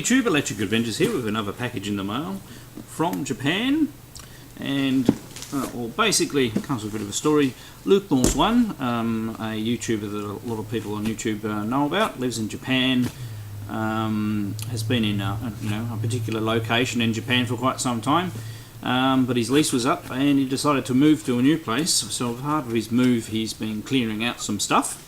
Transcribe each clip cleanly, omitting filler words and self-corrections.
YouTube, Electric Adventures here with another package in the mail from Japan, and well, basically it comes with a bit of a story. lukemorse1, a YouTuber that a lot of people on YouTube know about, lives in Japan, has been in a particular location in Japan for quite some time, but his lease was up and he decided to move to a new place. So as part of his move he's been clearing out some stuff.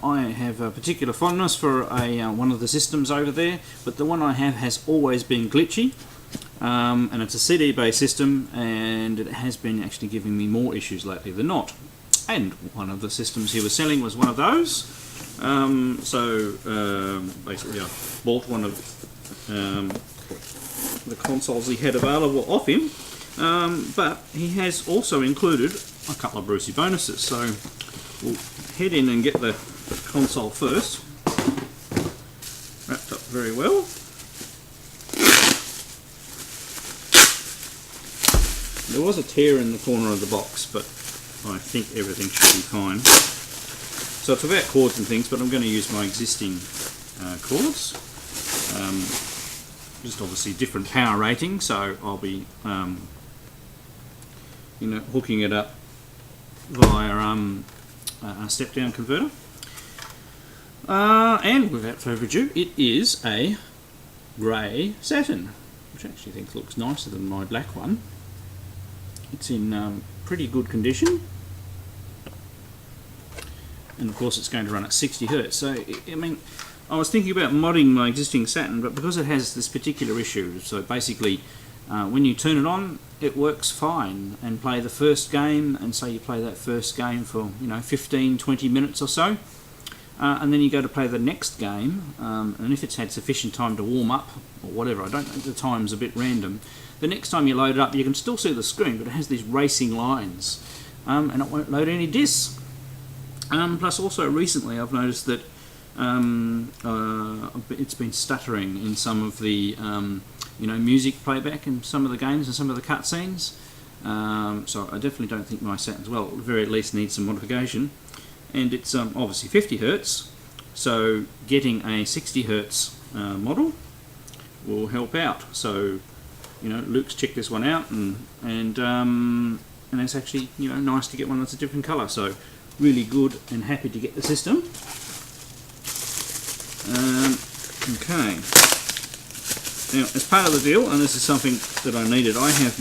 I have a particular fondness for one of the systems over there, but the one I have has always been glitchy, and it's a CD based system, and it has been actually giving me more issues lately than not. And one of the systems he was selling was one of those, basically I bought one of the consoles he had available off him, but he has also included a couple of Brucey bonuses, so we'll head in and get the console first, wrapped up very well. There was a tear in the corner of the box, but I think everything should be fine. So it's without cords and things, but I'm going to use my existing cords. Just obviously different power rating, so I'll be hooking it up via a step-down converter, and without further ado, it is a grey Saturn, which I actually think looks nicer than my black one. It's in pretty good condition, and of course it's going to run at 60 Hz. So I mean, I was thinking about modding my existing Saturn, but because it has this particular issue, so basically when you turn it on, it works fine and play the first game, and say you play that first game for 15-20 minutes or so, and then you go to play the next game, and if it's had sufficient time to warm up or whatever, I don't think the time's a bit random, the next time you load it up you can still see the screen, but it has these racing lines, and it won't load any discs. Plus also recently I've noticed that it's been stuttering in some of the music playback in some of the games and some of the cutscenes. So I definitely don't think my Saturn's, well, at the very least needs some modification. And it's obviously 50 Hz, so getting a 60 Hz model will help out. So Luke's checked this one out, and it's actually nice to get one that's a different colour. So really good and happy to get the system. Okay. Now, as part of the deal, and this is something that I needed, I have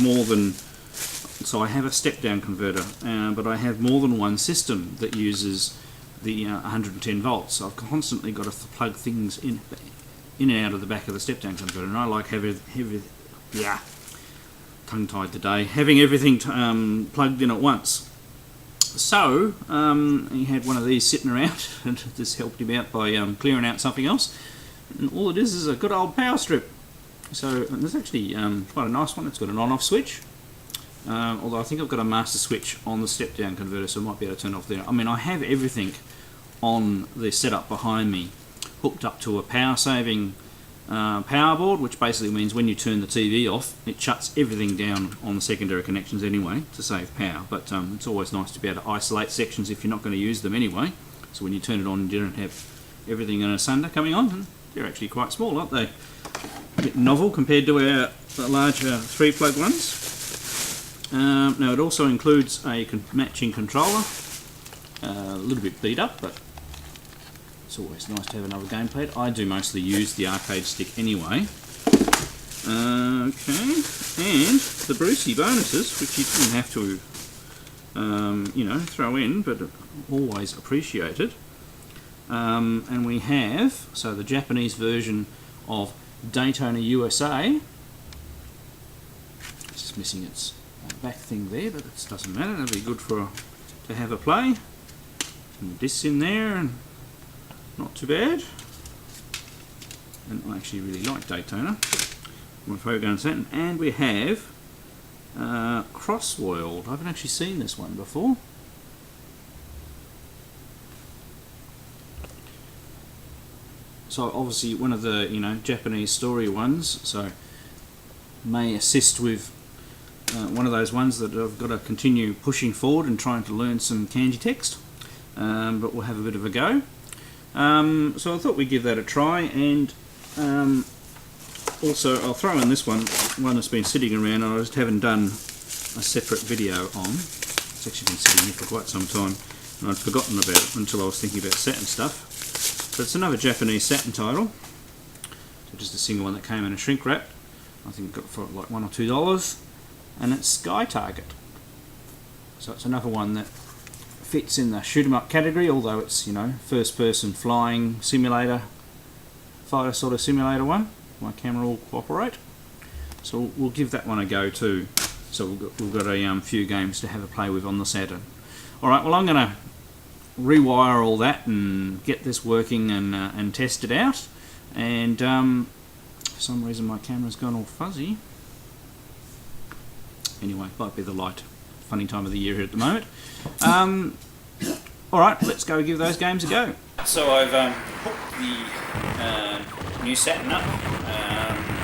I have a step-down converter, but I have more than one system that uses the 110 volts. So I've constantly got to plug things in and out of the back of the step-down converter, and I like tongue-tied today, having everything plugged in at once. So he had one of these sitting around, and this helped him out by clearing out something else. And all it is a good old power strip. So there's actually quite a nice one. It's got an on-off switch, although I think I've got a master switch on the step-down converter, so I might be able to turn it off there. I mean, I have everything on the setup behind me hooked up to a power-saving power board, which basically means when you turn the TV off, it shuts everything down on the secondary connections anyway to save power. But it's always nice to be able to isolate sections if you're not going to use them anyway. So when you turn it on, you don't have everything in asunder coming on, and they're actually quite small, aren't they? A bit novel compared to our larger 3-plug ones. Now it also includes a matching controller, a little bit beat up, but it's always nice to have another gamepad. I do mostly use the arcade stick anyway. Okay, and the Brucey bonuses, which you didn't have to throw in, but always appreciated. And we have the Japanese version of Daytona USA. It's just missing its back thing there, but it doesn't matter. That'll be good to have a play. And the discs in there, and not too bad. And I actually really like Daytona. And we have Crossworld. I haven't actually seen this one before. So obviously one of the Japanese story ones, so may assist with one of those ones that I've got to continue pushing forward and trying to learn some kanji text, but we'll have a bit of a go. So I thought we'd give that a try, and also I'll throw in this one that's been sitting around and I just haven't done a separate video on. It's actually been sitting here for quite some time and I'd forgotten about it until I was thinking about Saturn stuff. But it's another Japanese Saturn title, so just a single one that came in a shrink wrap. I think it got for like $1 or $2, and it's Sky Target. So it's another one that fits in the shoot 'em up category, although it's, you know, first person flying simulator, fighter sort of simulator one. My camera will cooperate, so we'll give that one a go too. So we've got a few games to have a play with on the Saturn. Alright, well I'm going to rewire all that and get this working and test it out, and for some reason my camera's gone all fuzzy. Anyway, might be the light. Funny time of the year here at the moment. Alright, let's go give those games a go. So I've hooked the new Saturn up.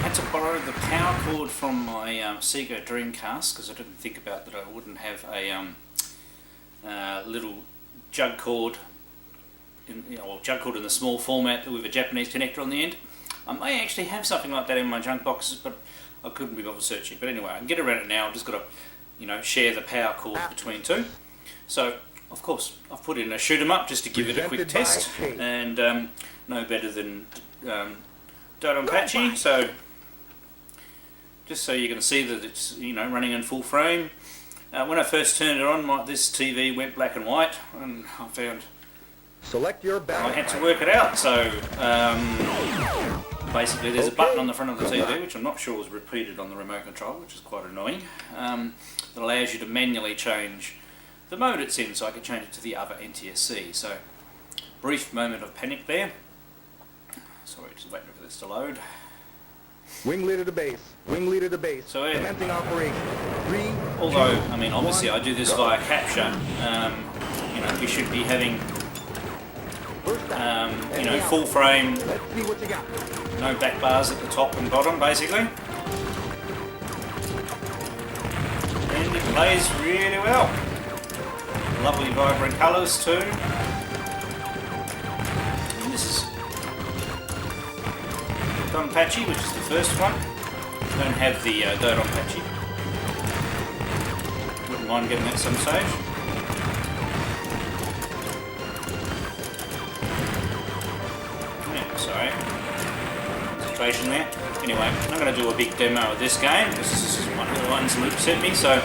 Had to borrow the power cord from my Sega Dreamcast because I didn't think about that I wouldn't have a little jug cord, or jug cord in the small format with a Japanese connector on the end. I may actually have something like that in my junk boxes, but I couldn't be bothered searching. But anyway, I can get around it now. I've just got to, you know, share the power cord between two. So, of course, I've put in a shoot 'em up just to give it a quick test, and no better than Patchy. So, just so you can see that it's, you know, running in full frame. When I first turned it on, this TV went black and white, and I found I had to work it out. So basically, there's a button on the front of the TV, which I'm not sure was repeated on the remote control, which is quite annoying. That allows you to manually change the mode it's in, so I could change it to the other NTSC. So, brief moment of panic there. Sorry, just waiting for this to load. Wing leader to base. Wing leader to base. So, commencing operation. 3, although, 2, I mean, obviously I do this via capture, you know, we should be having, you know, full frame, let's see what you got. no back bars at the top and bottom, basically. And it plays really well. Lovely vibrant colours too. And this is Don Patchy, which is the first one. Don't have the Dodon Patchy. Wouldn't mind getting that some stage. Yeah, sorry. Concentration there. Anyway, I'm not going to do a big demo of this game because this is one of the ones Luke sent me. So,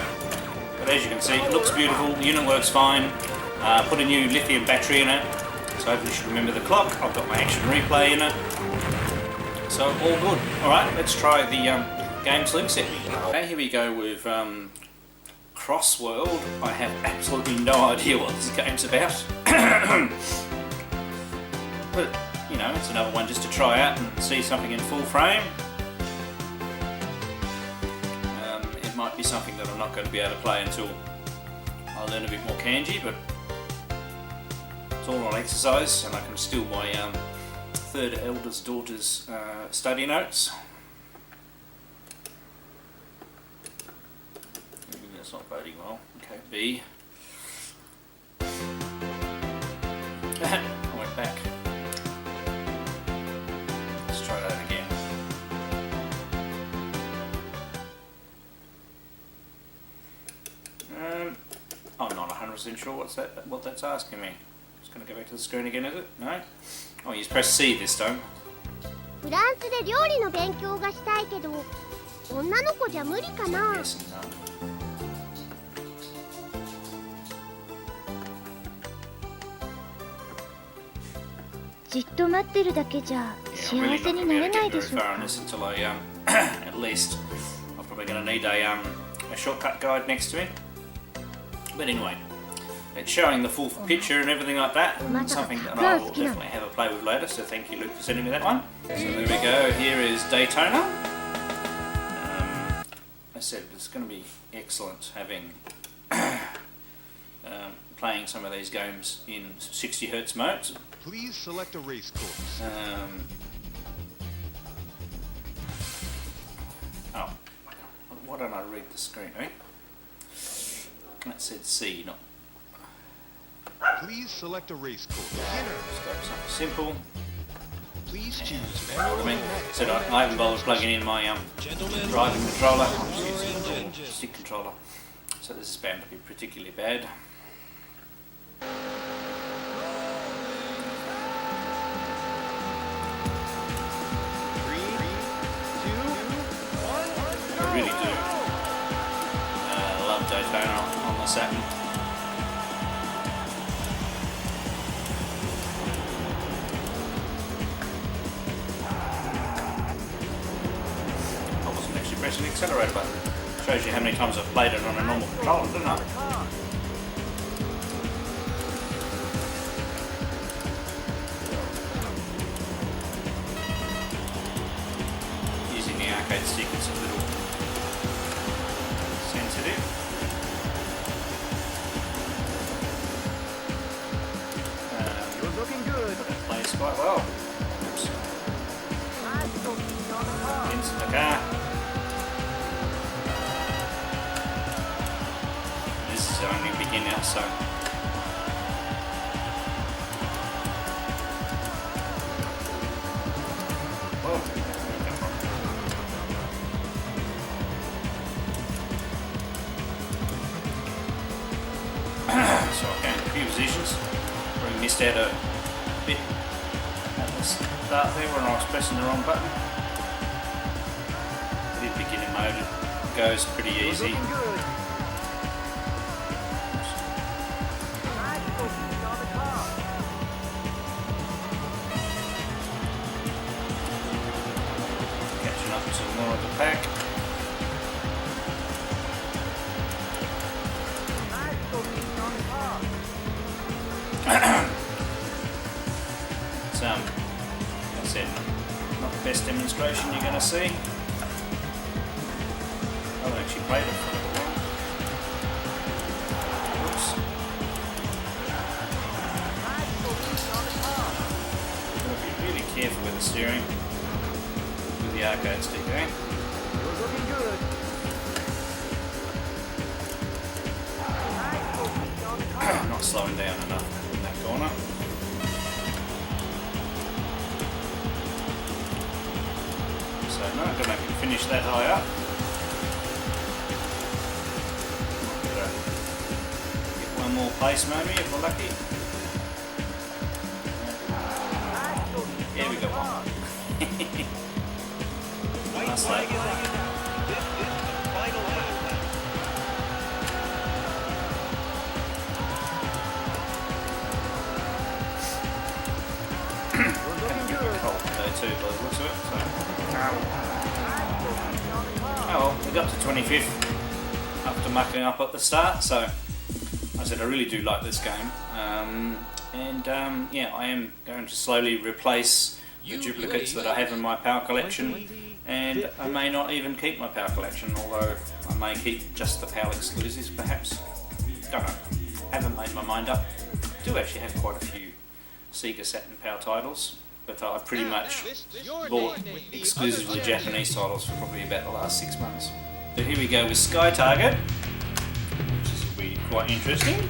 but as you can see, it looks beautiful. The unit works fine. Put a new lithium battery in it, so hopefully you should remember the clock. I've got my action replay in it. So all good. Alright, let's try the games Luke sent me. Okay, here we go with Crossworld. I have absolutely no idea what this game's about. But, you know, it's another one just to try out and see something in full frame. It might be something that I'm not going to be able to play until I learn a bit more kanji, but it's all on exercise and I can steal my third eldest daughter's study notes. That's not boding well. Okay, B. I went back. Let's try that again. I'm not 100% sure what that's asking me. Just going to go back to the screen again, is it? No? Oh, you press C this time. フランスで料理の勉強がしたいけど、女の子じゃ無理かな。 Yes and no. じっと待ってるだけじゃ幸せになれないでしょうか。 Until I, at least, I'm probably going to need a shortcut guide next to me. But anyway, it's showing the full picture and everything like that. Something that I will definitely have a play with later. So thank you, Luke, for sending me that one. So there we go. Here is Daytona. I said it's going to be excellent having playing some of these games in 60 Hz modes. Please select a race course. Oh, why don't I read the screen, eh? That said C, not... Please select a race course. Just go something simple. Please choose I manual. said I haven't bothered plugging in my driving controller. I'm just using a little stick controller. So this is bound to be particularly bad. I really do love Daytona on the Saturn. I wasn't actually pressing the accelerator button. Shows you how many times I've played it on a normal controller, doesn't it? Using the arcade stick is a little sensitive. You're looking good. But it plays quite well. Oops. Into the car. This is only beginner, so whoa, where did it come from? So I gained a few positions. Probably missed out a bit at the start there when I was pressing the wrong button. The beginner mode it goes pretty easy. Looking good. Catching up to more of the pack. It's, like I said, not the best demonstration you're going to see. I haven't actually played it for a little while. Oops. Gotta be really careful with the steering with the arcade stick, eh? You're looking good. Not slowing down enough in that corner. So no, don't make it finish that high up. Get one more place maybe if we're lucky. Yeah, we got one. Nice lap. This is the final lap. Cold today too, by the looks of it. So. Oh well, we got to 25th after mucking up at the start. So I said I really do like this game, yeah, I am going to slowly replace the duplicates that I have in my power collection, and I may not even keep my power collection, although I may keep just the power exclusives perhaps. Don't know. Haven't made my mind up. Do actually have quite a few Sega Saturn power titles, but I've pretty much bought exclusively Japanese titles for probably about the last 6 months. But here we go with Sky Target, which is really quite interesting.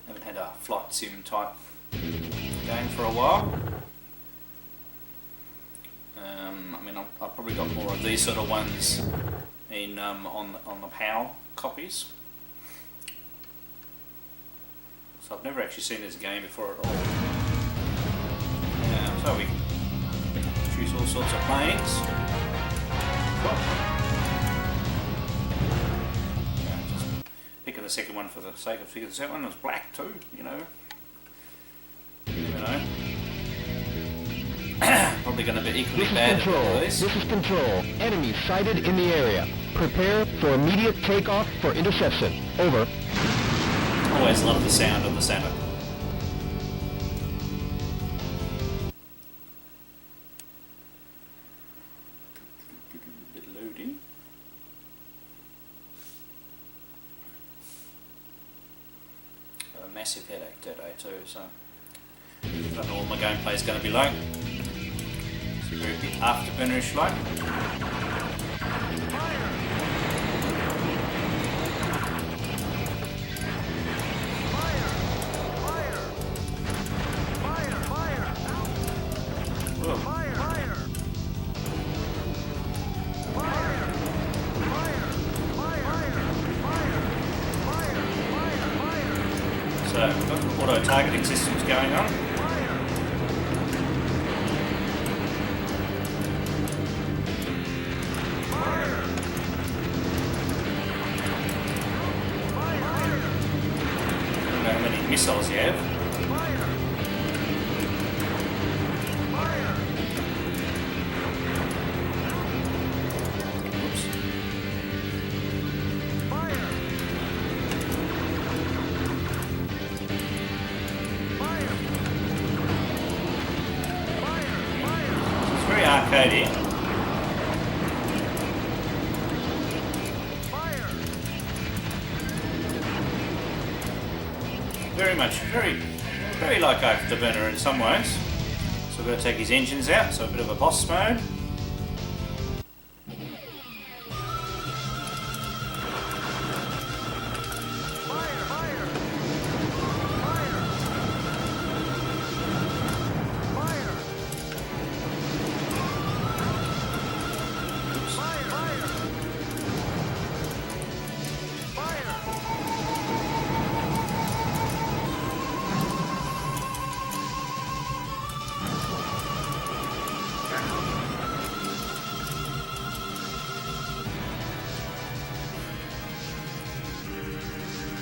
Haven't had a flight sim type game for a while. I mean, I've probably got more of these sort of ones in on the PAL copies. So I've never actually seen this game before at all. So we choose all sorts of planes. Just picking the second one for the sake of picking the second one. It was black too, you know. You never know. Probably going to be equally bad at this. This is Control. Enemy sighted in the area. Prepare for immediate takeoff for interception. Over. Always love the sound of the Saturn. Bit loading. A massive headache today too, so I don't know what my gameplay is going to be like. It's a very bit afterburnerish like. targeting systems going on. I don't know how many missiles you have. Very arcadey. Very much, very like Afterburner in some ways. So we're going to take his engines out, so a bit of a boss mode.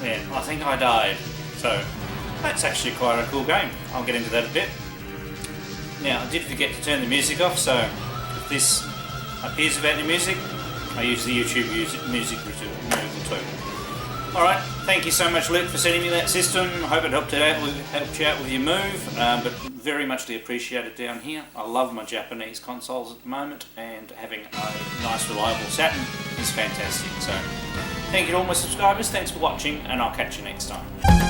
Yeah, I think I died. So, that's actually quite a cool game. I'll get into that a bit. Now, I did forget to turn the music off, so if this appears without any music, I use the YouTube music removal tool. Alright, thank you so much, Luke, for sending me that system. I hope it helped you out with your move, but very muchly appreciated down here. I love my Japanese consoles at the moment, and having a nice, reliable Saturn is fantastic. So, thank you to all my subscribers, thanks for watching, and I'll catch you next time.